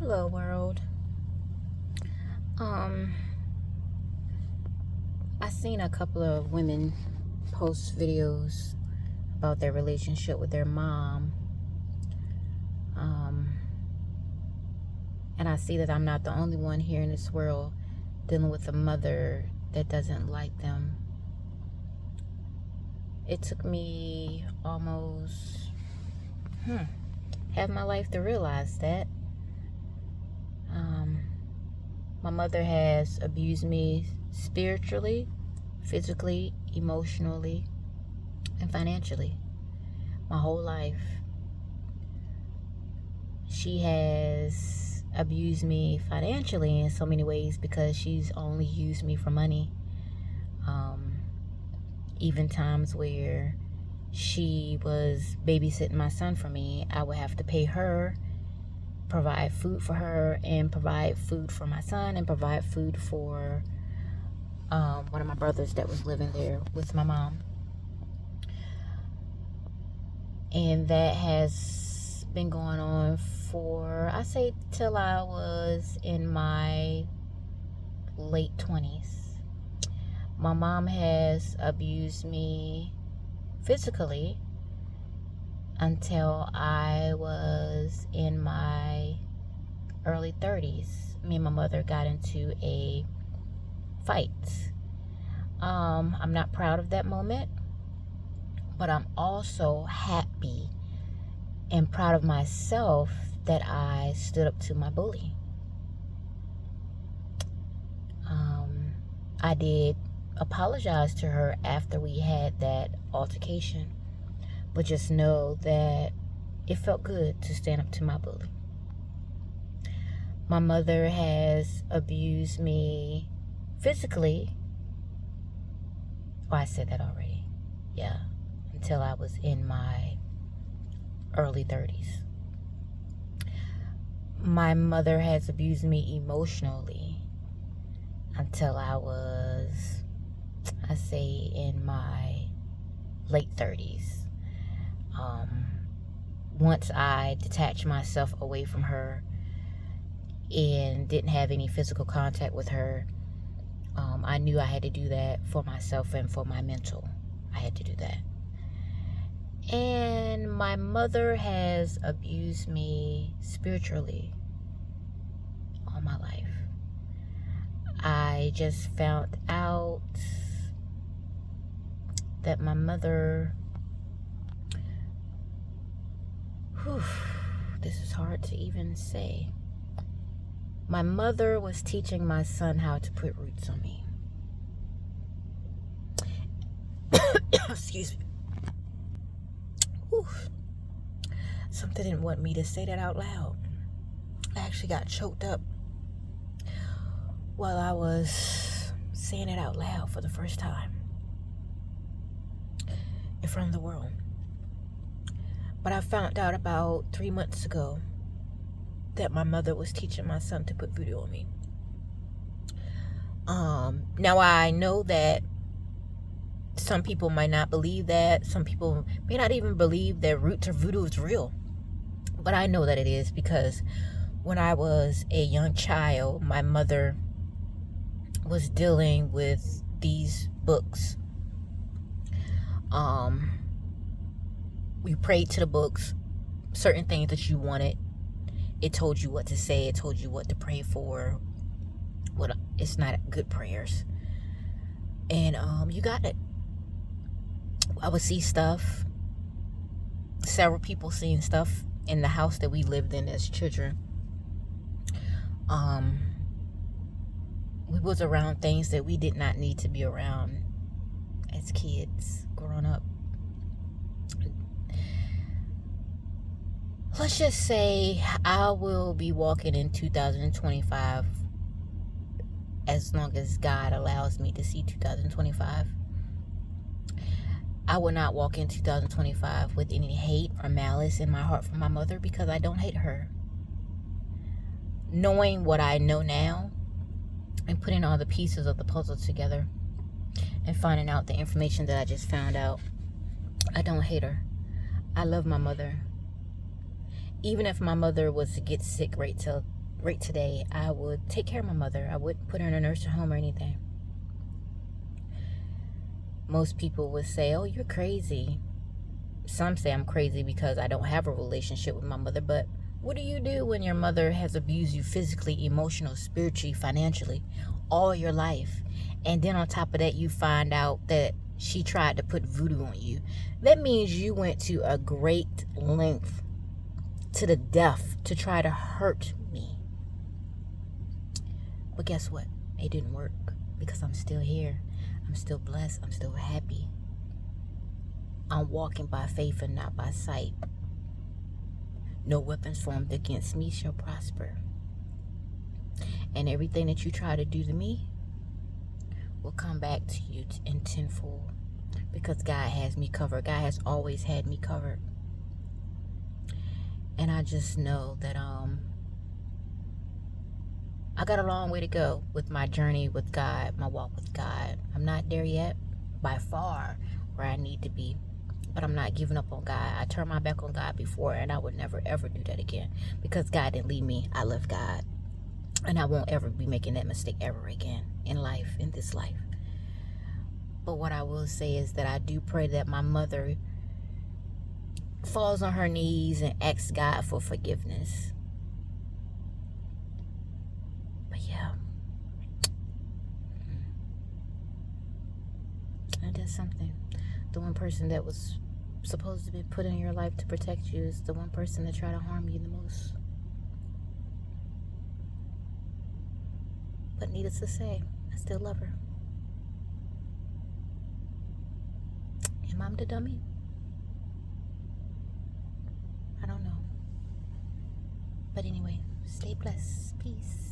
Hello world. Um I seen a couple of women post videos about their relationship with their mom. And I see that I'm not the only one here in this world dealing with a mother that doesn't like them. It took me almost half my life to realize that. My mother has abused me spiritually, physically, emotionally, and financially my whole life. She has abused me financially in so many ways because she's only used me for money. Even times where she was babysitting my son for me, I would have to pay her, provide food for her, and provide food for my son, and provide food for one of my brothers that was living there with my mom. And that has been going on for, I say, till I was in my late 20s. My mom has abused me physically until I was in my early 30s. Me and my mother got into a fight. I'm not proud of that moment, but I'm also happy and proud of myself that I stood up to my bully. I did apologize to her after we had that altercation, but just know that it felt good to stand up to my bully. My mother has abused me physically. Oh, I said that already. Yeah, until I was in my early 30s. My mother has abused me emotionally until I was, I say, in my late 30s. Once I detached myself away from her and didn't have any physical contact with her, I knew I had to do that for myself and for my mental. I had to do that. And my mother has abused me spiritually all my life. I just found out that my mother, this is hard to even say. My mother was teaching my son how to put roots on me. Excuse me. Something didn't want me to say that out loud. I actually got choked up while I was saying it out loud for the first time in front of the world. But I found out about 3 months ago that my mother was teaching my son to put voodoo on me. Now I know that some people might not believe that. Some people may not even believe that roots or voodoo is real. But I know that it is, because when I was a young child, my mother was dealing with these books. We prayed to the books, certain things that you wanted. It told you what to say. It told you what to pray for. What it's not good prayers. And you got it. I would see stuff. Several people seeing stuff in the house that we lived in as children. We was around things that we did not need to be around as kids growing up. Let's just say I will be walking in 2025 as long as God allows me to see 2025. I will not walk in 2025 with any hate or malice in my heart for my mother, because I don't hate her. Knowing what I know now and putting all the pieces of the puzzle together and finding out the information that I just found out, I don't hate her. I love my mother. Even if my mother was to get sick right till right today, I would take care of my mother. I wouldn't put her in a nursing home or anything. Most people would say, oh, you're crazy. Some say I'm crazy because I don't have a relationship with my mother, but what do you do when your mother has abused you physically, emotionally, spiritually, financially all your life? And then on top of that, you find out that she tried to put voodoo on you. That means you went to a great length, to the death, to try to hurt me. But guess what? It didn't work because I'm still here. I'm still blessed. I'm still happy. I'm walking by faith and not by sight. No weapons formed against me shall prosper. And everything that you try to do to me will come back to you in tenfold. Because God has me covered. God has always had me covered. And I just know that I got a long way to go with my journey with God, my walk with God. I'm not there yet, by far, where I need to be. But I'm not giving up on God. I turned my back on God before, and I would never, ever do that again. Because God didn't leave me. I left God. And I won't ever be making that mistake ever again in life, in this life. But what I will say is that I do pray that my mother falls on her knees and asks God for forgiveness. But yeah. And that's something. The one person that was supposed to be put in your life to protect you is the one person that tried to harm you the most. But needless to say, I still love her. Am I the dummy? I don't know. But anyway, stay blessed. Peace.